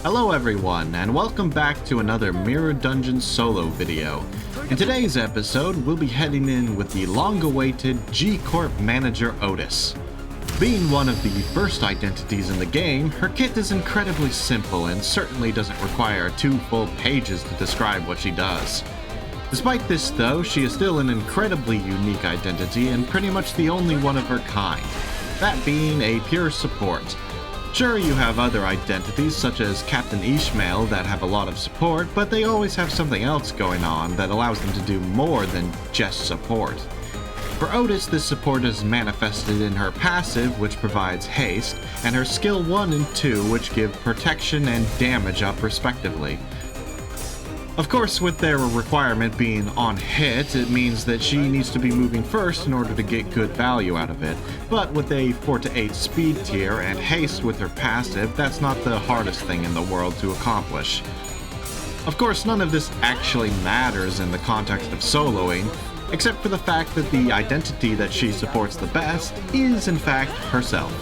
Hello everyone, and welcome back to another Mirror Dungeon solo video. In today's episode, we'll be heading in with the long-awaited G-Corp manager Outis. Being one of the first identities in the game, her kit is incredibly simple and certainly doesn't require 2 full pages to describe what she does. Despite this though, she is still an incredibly unique identity and pretty much the only one of her kind, that being a pure support. Sure, you have other identities such as Captain Ishmael that have a lot of support, but they always have something else going on that allows them to do more than just support. For Outis, this support is manifested in her passive, which provides haste, and her skill 1 and 2, which give protection and damage up respectively. Of course, with their requirement being on hit, it means that she needs to be moving first in order to get good value out of it. But with a 4 to 8 speed tier and haste with her passive, that's not the hardest thing in the world to accomplish. Of course, none of this actually matters in the context of soloing, except for the fact that the identity that she supports the best is in fact herself.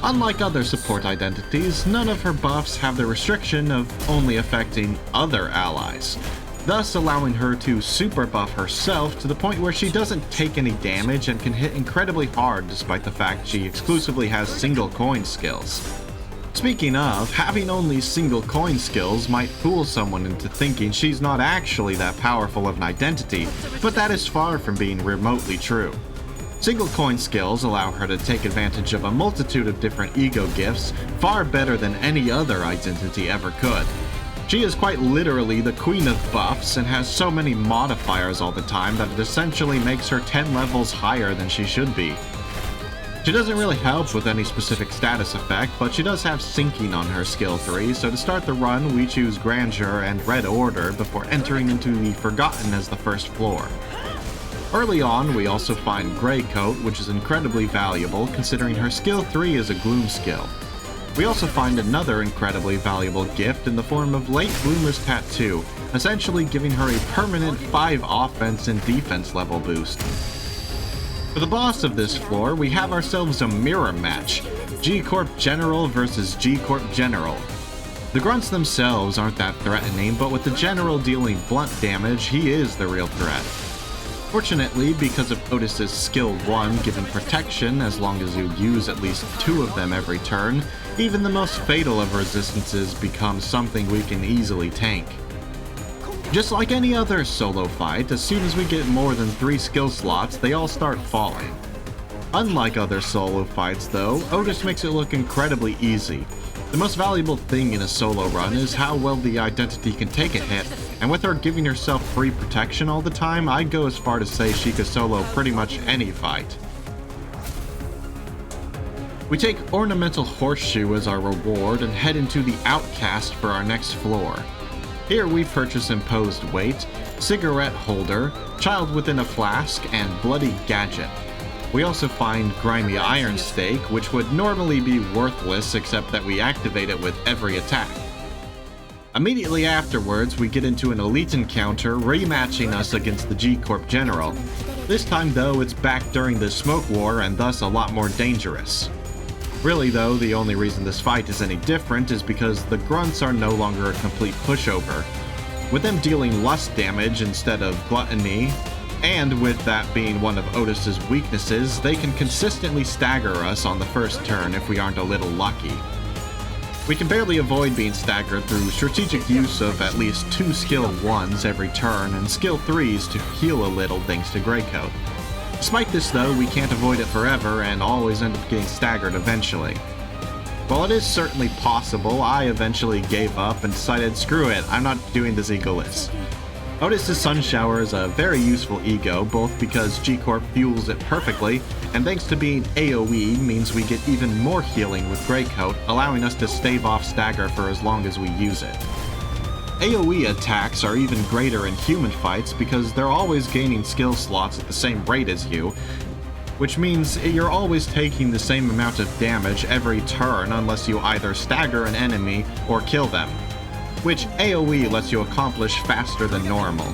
Unlike other support identities, none of her buffs have the restriction of only affecting other allies, thus allowing her to super buff herself to the point where she doesn't take any damage and can hit incredibly hard despite the fact she exclusively has single coin skills. Speaking of, having only single coin skills might fool someone into thinking she's not actually that powerful of an identity, but that is far from being remotely true. Single coin skills allow her to take advantage of a multitude of different ego gifts far better than any other identity ever could. She is quite literally the queen of buffs and has so many modifiers all the time that it essentially makes her 10 levels higher than she should be. She doesn't really help with any specific status effect, but she does have sinking on her skill 3, so to start the run we choose Grandeur and Red Order before entering into the Forgotten as the first floor. Early on, we also find Grey Coat, which is incredibly valuable considering her skill 3 is a gloom skill. We also find another incredibly valuable gift in the form of Late Bloomer's Tattoo, essentially giving her a permanent 5 offense and defense level boost. For the boss of this floor, we have ourselves a mirror match, G-Corp General versus G-Corp General. The grunts themselves aren't that threatening, but with the General dealing blunt damage, he is the real threat. Fortunately, because of Outis' skill 1 giving protection as long as you use at least 2 of them every turn, even the most fatal of resistances becomes something we can easily tank. Just like any other solo fight, as soon as we get more than 3 skill slots, they all start falling. Unlike other solo fights though, Outis makes it look incredibly easy. The most valuable thing in a solo run is how well the identity can take a hit, and with her giving herself free protection all the time, I'd go as far to say she could solo pretty much any fight. We take Ornamental Horseshoe as our reward and head into the Outcast for our next floor. Here we purchase Imposed Weight, Cigarette Holder, Child Within a Flask, and Bloody Gadget. We also find Grimy Iron Stake, which would normally be worthless except that we activate it with every attack. Immediately afterwards, we get into an elite encounter rematching us against the G-Corp General. This time though, it's back during the Smoke War and thus a lot more dangerous. Really though, the only reason this fight is any different is because the grunts are no longer a complete pushover. With them dealing lust damage instead of gluttony, and with that being one of Outis' weaknesses, they can consistently stagger us on the first turn if we aren't a little lucky. We can barely avoid being staggered through strategic use of at least 2 skill 1s every turn and skill 3s to heal a little thanks to Grey Coat. Despite this though, we can't avoid it forever and always end up getting staggered eventually. While it is certainly possible, I eventually gave up and decided screw it, I'm not doing this egoless. Outis' Sun Shower is a very useful ego, both because G-Corp fuels it perfectly, and thanks to being AoE means we get even more healing with Grey Coat, allowing us to stave off stagger for as long as we use it. AoE attacks are even greater in human fights because they're always gaining skill slots at the same rate as you, which means you're always taking the same amount of damage every turn unless you either stagger an enemy or kill them, which AoE lets you accomplish faster than normal.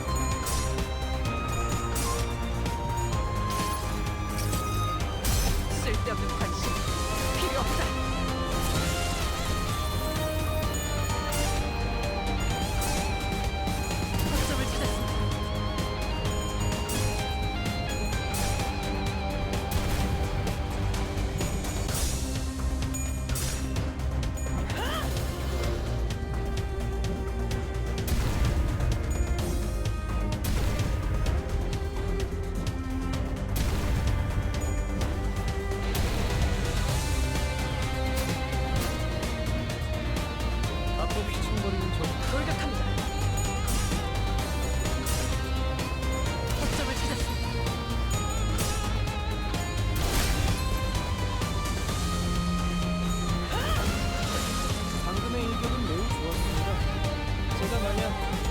제가 만약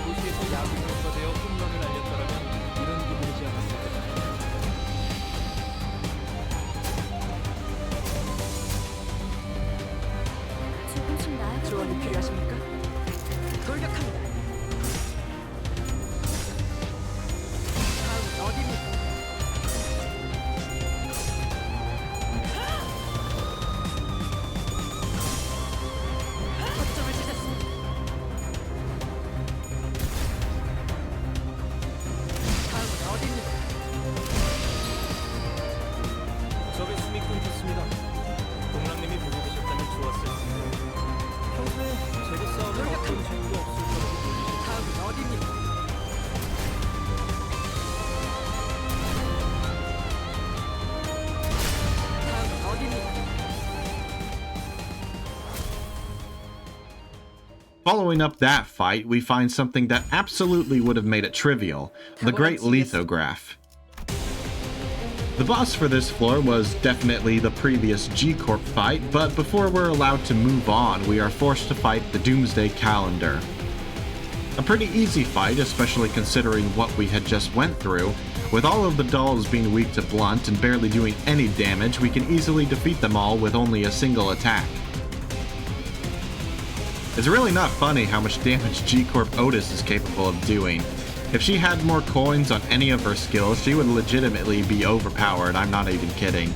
도시에서 야구 선수가 되어 홈런을 날렸더라면 이런 기분이지 않았을 거다. 조금씩 나아가고 조언이 있는 필요하십니까? 돌격합니다. 다음은 어디입니까? 거점을 찾았습니다. 다음은 어디입니까? 적의 숨이 끊겼습니다. 동랑님이 보고 계셨다면 좋았을 텐데 평소에 제게 싸움을 어떤 적도 없을 거라고 놀리셨죠. 다음은 어디입니까? 다음은 어디입니까? Following up that fight, we find something that absolutely would have made it trivial, the Great Lithograph. The boss for this floor was definitely the previous G-Corp fight, but before we're allowed to move on, we are forced to fight the Doomsday Calendar. A pretty easy fight, especially considering what we had just went through. With all of the dolls being weak to blunt and barely doing any damage, we can easily defeat them all with only a single attack. It's really not funny how much damage G-Corp Outis is capable of doing. If she had more coins on any of her skills, she would legitimately be overpowered, I'm not even kidding.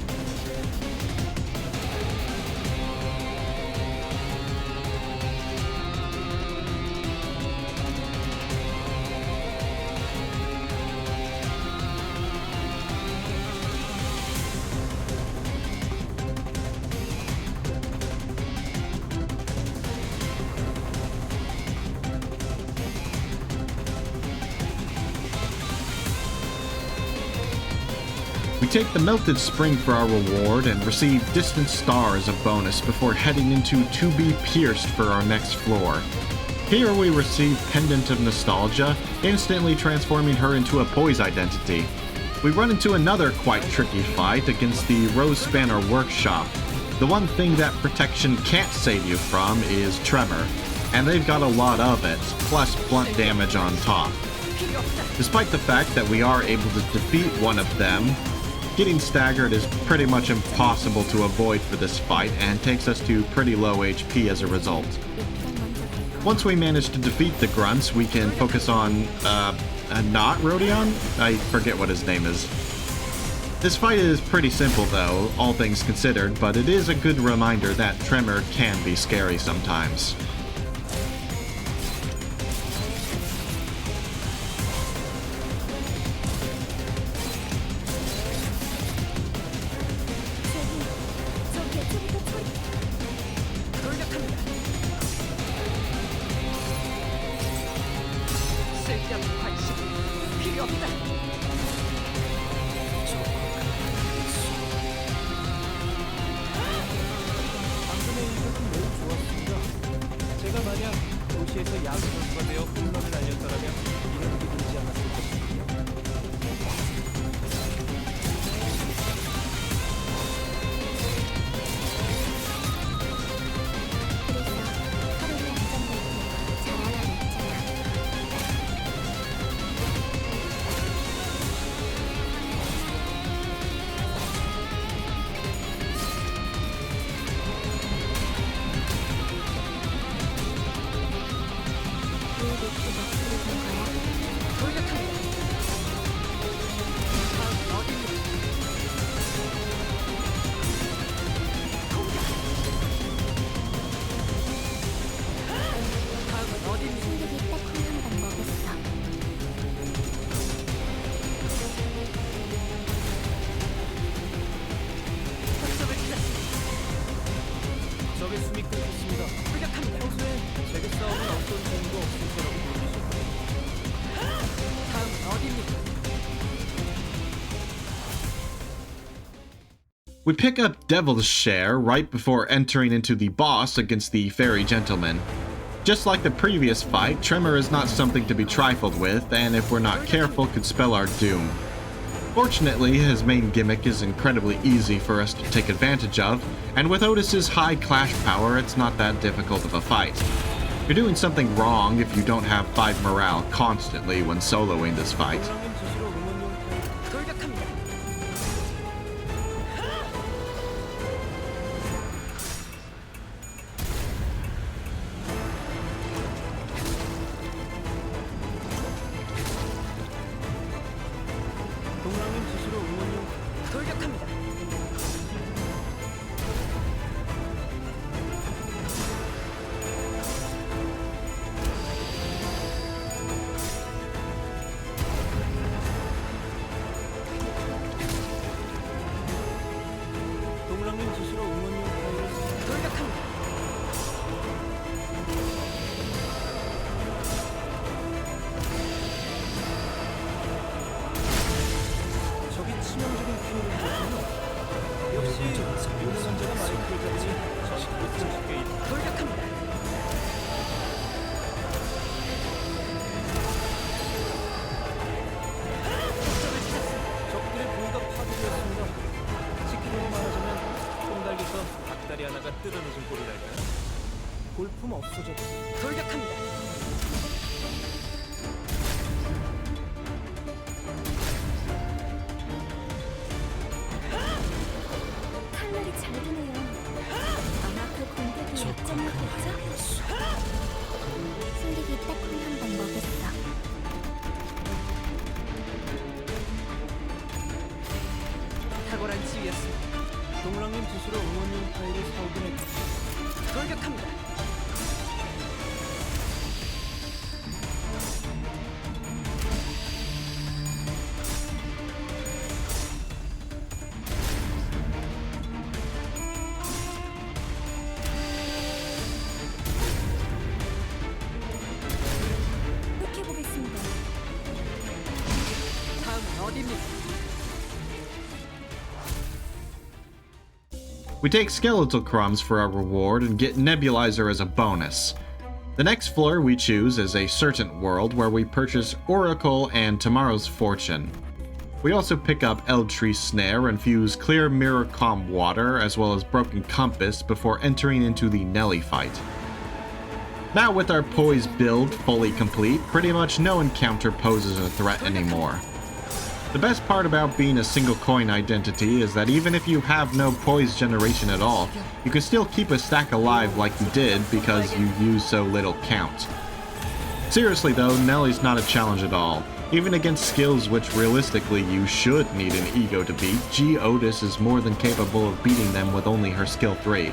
We take the Melted Spring for our reward and receive Distant Star as a bonus before heading into To Be Pierced for our next floor. Here we receive Pendant of Nostalgia, instantly transforming her into a Poise identity. We run into another quite tricky fight against the Rose Spanner Workshop. The one thing that protection can't save you from is Tremor, and they've got a lot of it, plus blunt damage on top. Despite the fact that we are able to defeat one of them, getting staggered is pretty much impossible to avoid for this fight and takes us to pretty low HP as a result. Once we manage to defeat the grunts, we can focus on, not Rodion? I forget what his name is. This fight is pretty simple though, all things considered, but it is a good reminder that Tremor can be scary sometimes. 방금의 이력은 매우 좋았습니다. 제가 만약 도시에서 야구 선수가 되어 홈런을 날렸더라면 이런 기분이지 않았을 것입니다. 그래서 하루를 안정되게 자라나고 있잖아. 왜 이렇게 먹히는 건가요? 돌격합니다. 다음은 어디입니까? 공격! 다음은 어디입니까? 승객이 딱 한 먹었어. 거점을 찾았습니다. 적의 숨이 끊겼습니다. 돌격합니다. 평소에 제게 싸움은 어떤 적도 없을 거라고 놀리셨죠. 다음은 어디입니까? We pick up Devil's Share right before entering into the boss against the Fairy Gentleman. Just like the previous fight, Tremor is not something to be trifled with, and if we're not careful could spell our doom. Fortunately, his main gimmick is incredibly easy for us to take advantage of, and with Outis's high clash power, it's not that difficult of a fight. You're doing something wrong if you don't have 5 morale constantly when soloing this fight. 동랑님 지시로 응원용 파일을 돌격합니다. 동랑님 지시로 응원용 돌격합니다. 동랑님 지시로 응원용 파일을 돌격합니다. 적이 치명적인 피해를 입었군요. 역시 유능한자가 마이크를 잡으니 적이 쉽게 있다. 돌격합니다. 목적을 찾았습니다. 적들의 부위가 파괴되었습니다. 치킨으로 말하자면 똥달겨서 닭다리 하나가 뜯어내진 꼴이랄까요? 볼품 없어졌고 돌격합니다. 칼날이 잘 드네요. 아마 그 공격이 약점이었겠죠? 숨기기 딱콩 한 번 먹였어. 탁월한 지휘였습니다. 동랑님 지시로 응원용 파일을 사오긴 했고 돌격합니다. 꼭 해보겠습니다. 다음은 어디입니까? We take skeletal crumbs for our reward and get nebulizer as a bonus. The next floor we choose is a certain world where we purchase Oracle and Tomorrow's Fortune. We also pick up Eldtree Snare and fuse clear mirror calm water as well as broken compass before entering into the Nelly fight. Now with our poise build fully complete, pretty much no encounter poses a threat anymore. The best part about being a single coin identity is that even if you have no poise generation at all, you can still keep a stack alive like you did because you use so little count. Seriously though, Nelly's not a challenge at all. Even against skills which realistically you should need an ego to beat, G. Otis is more than capable of beating them with only her skill 3.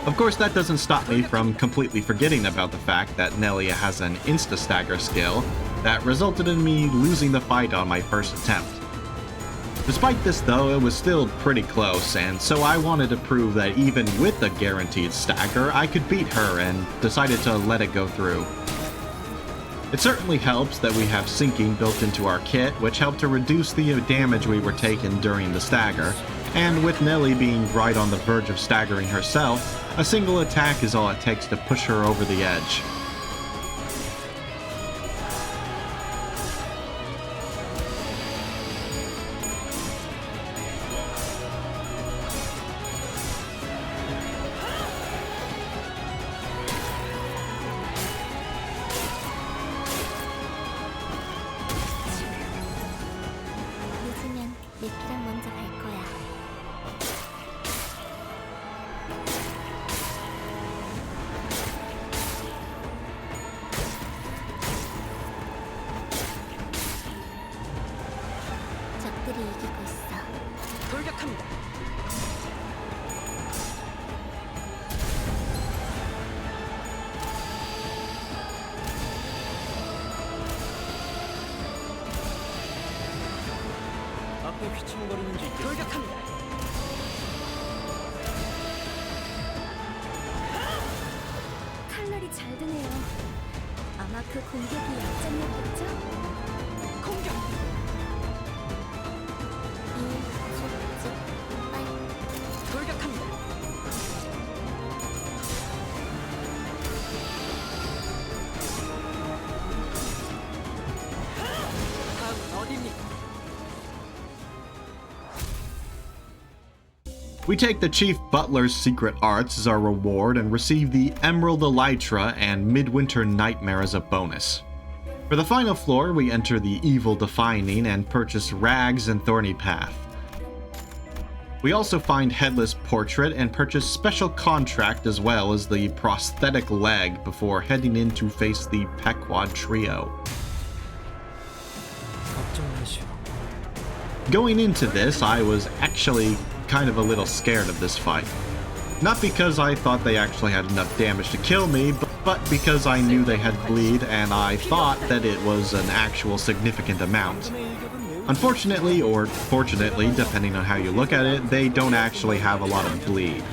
Of course, that doesn't stop me from completely forgetting about the fact that Nelly has an insta-stagger skill that resulted in me losing the fight on my first attempt. Despite this though, it was still pretty close, and so I wanted to prove that even with a guaranteed stagger, I could beat her and decided to let it go through. It certainly helps that we have sinking built into our kit, which helped to reduce the damage we were taking during the stagger, and with Nelly being right on the verge of staggering herself, a single attack is all it takes to push her over the edge. 늦으면 내키랑 먼저 갈 거야. 적들이 이기고 있어. 돌격합니다. 앞에 휘청거리는지 있겠어. 돌격합니다. 칼날이 잘 드네요. 아마 그 공격이 약점이었겠죠? 공격. 돌격합니다. 다음은 어디입니까? We take the Chief Butler's secret arts as our reward and receive the Emerald Elytra and Midwinter Nightmare as a bonus. For the final floor, we enter the Evil Defining and purchase Rags and Thorny Path. We also find Headless Portrait and purchase Special Contract as well as the Prosthetic Leg before heading in to face the Pequod Trio. 걱정 마시오. Going into this, I was actually kind of a little scared of this fight. Not because I thought they actually had enough damage to kill me, but because I knew they had bleed and I thought that it was an actual significant amount. Unfortunately, or fortunately, depending on how you look at it, they don't actually have a lot of bleed.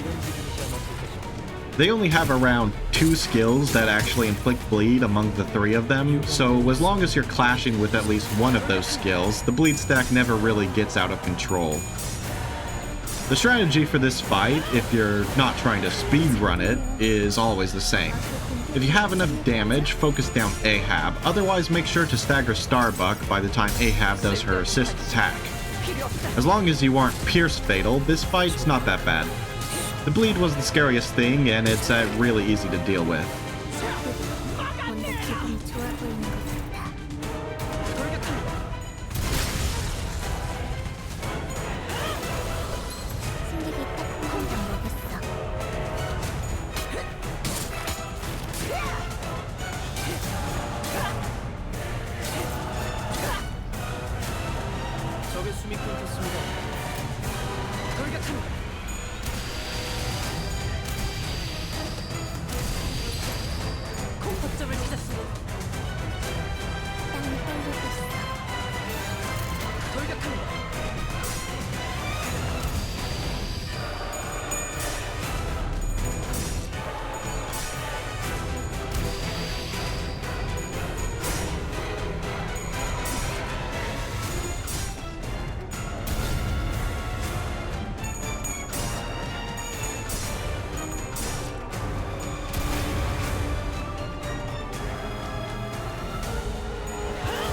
They only have around 2 skills that actually inflict bleed among the 3 of them, so as long as you're clashing with at least one of those skills, the bleed stack never really gets out of control. The strategy for this fight, if you're not trying to speedrun it, is always the same. If you have enough damage, focus down Ahab, otherwise make sure to stagger Starbuck by the time Ahab does her assist attack. As long as you aren't Pierce Fatal, this fight's not that bad. The bleed was the scariest thing, and it's really easy to deal with. 뭔가 기분이 좋아 보이는 것 같아. 숨기기 딱 한 번 먹었어. 적의 숨이 끊겼습니다. 돌격합니다. 공포점을 찾았습니다. 땅이 떨리고 있어. 돌격합니다.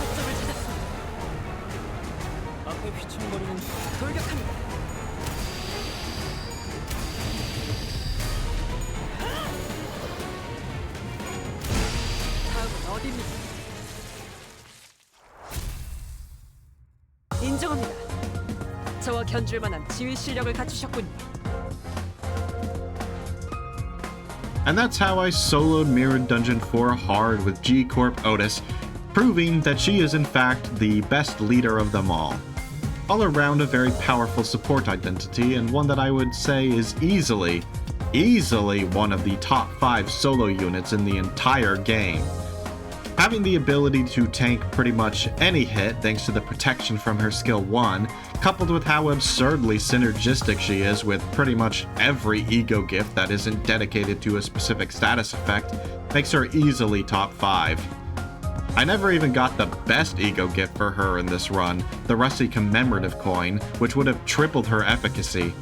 거점을 찾았습니다. 앞에 휘청거리는 돌격합니다. 다음은 어디입니까? 인정합니다. 저와 견줄 만한 지휘 실력을 갖추셨군요. And that's how I soloed Mirrored Dungeon 4 hard with Corp Outis, proving that she is in fact the best leader of them all. All around a very powerful support identity, and one that I would say is easily one of the top 5 solo units in the entire game. Having the ability to tank pretty much any hit thanks to the protection from her skill 1, coupled with how absurdly synergistic she is with pretty much every ego gift that isn't dedicated to a specific status effect, makes her easily top 5. I never even got the best ego gift for her in this run, the Rusty Commemorative Coin, which would have tripled her efficacy.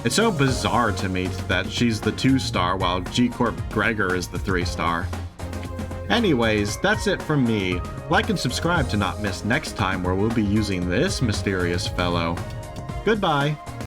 It's so bizarre to me that she's the 2-star while Corp Gregor is the 3-star. Anyways, that's it from me. Like and subscribe to not miss next time where we'll be using this mysterious fellow. Goodbye!